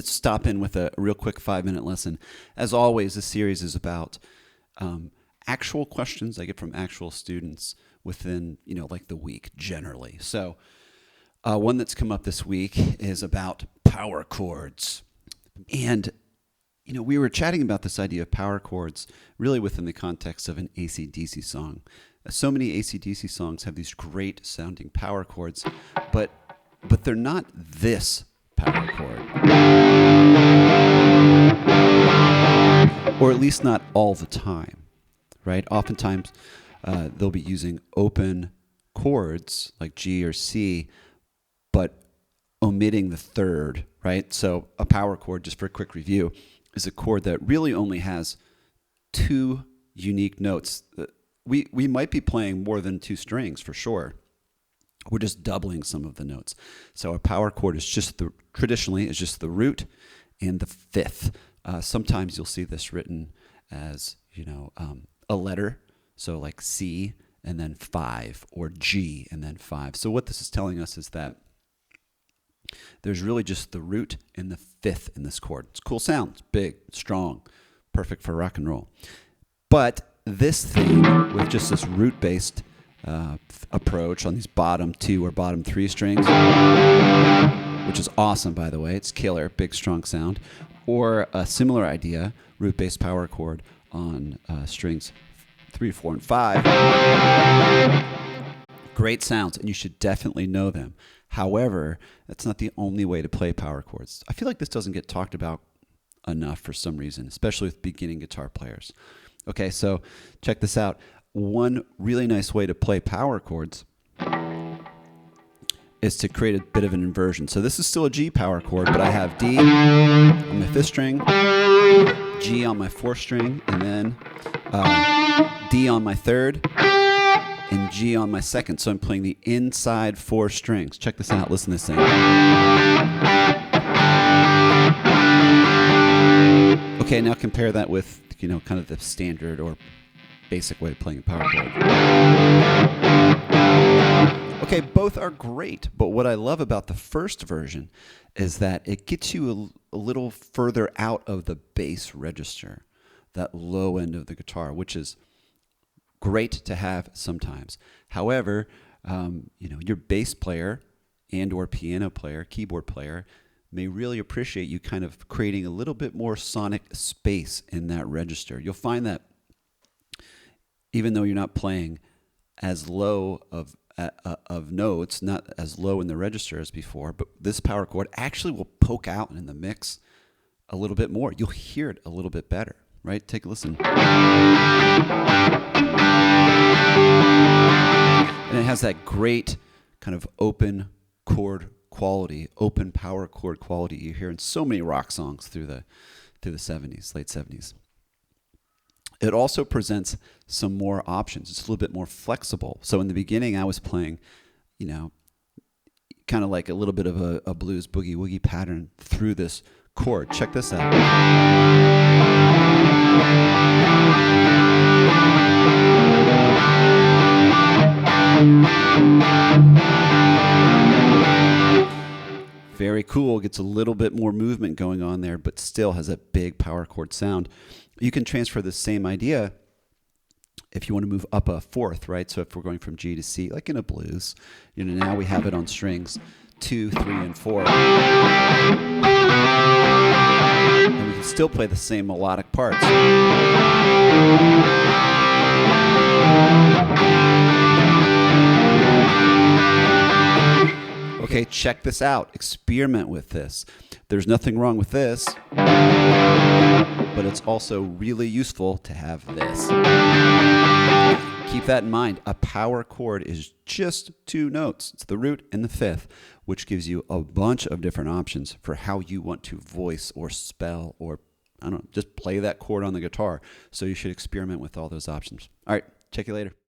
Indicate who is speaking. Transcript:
Speaker 1: stop in with a real quick 5-minute lesson. As always, this series is about actual questions I get from actual students within, like the week generally. So one that's come up this week is about power chords. And, we were chatting about this idea of power chords really within the context of an AC/DC song. So many AC/DC songs have these great sounding power chords, but they're not this power chord. Or at least not all the time, right? Oftentimes they'll be using open chords like G or C, but omitting the third, right? So a power chord, just for a quick review, is a chord that really only has two unique notes. We might be playing more than two strings for sure. We're just doubling some of the notes. So a power chord is traditionally just the root and the fifth. Sometimes you'll see this written as, a letter. So like C and then 5, or G and then 5. So what this is telling us is that there's really just the root and the fifth in this chord. It's a cool sound. It's big, strong, perfect for rock and roll. But this thing with just this root-based approach on these bottom 2 or bottom 3 strings, which is awesome, by the way. It's killer, big, strong sound. Or a similar idea, root-based power chord on strings 3, 4, and 5. Great sounds, and you should definitely know them. However, that's not the only way to play power chords. I feel like this doesn't get talked about enough for some reason, especially with beginning guitar players. Okay, so check this out. One really nice way to play power chords is to create a bit of an inversion. So this is still a G power chord, but I have D on my 5th string, G on my 4th string, and then D on my 3rd, and G on my 2nd. So I'm playing the inside 4 strings. Check this out. Listen to this thing. Okay, now compare that with, kind of the standard or basic way of playing a power chord. Okay, both are great, but what I love about the first version is that it gets you a little further out of the bass register, that low end of the guitar, which is great to have sometimes. However, your bass player and or piano player, keyboard player, may really appreciate you kind of creating a little bit more sonic space in that register. You'll find that even though you're not playing as low of notes, not as low in the register as before, but this power chord actually will poke out in the mix a little bit more. You'll hear it a little bit better, right? Take a listen. And it has that great kind of open chord quality, open power chord quality you hear in so many rock songs through the 70s, late 70s. It also presents some more options. It's a little bit more flexible. So in the beginning, I was playing, kind of like a little bit of a blues boogie woogie pattern through this chord. Check this out. Very cool. Gets a little bit more movement going on there, but still has a big power chord sound. You can transfer the same idea if you want to move up a 4th, right? So if we're going from G to C, like in a blues, now we have it on strings 2, 3, and 4. And we can still play the same melodic parts. Okay, check this out. Experiment with this. There's nothing wrong with this, but it's also really useful to have this. Keep that in mind. A power chord is just 2 notes. It's the root and the 5th, which gives you a bunch of different options for how you want to voice or spell or, just play that chord on the guitar. So you should experiment with all those options. All right, check you later.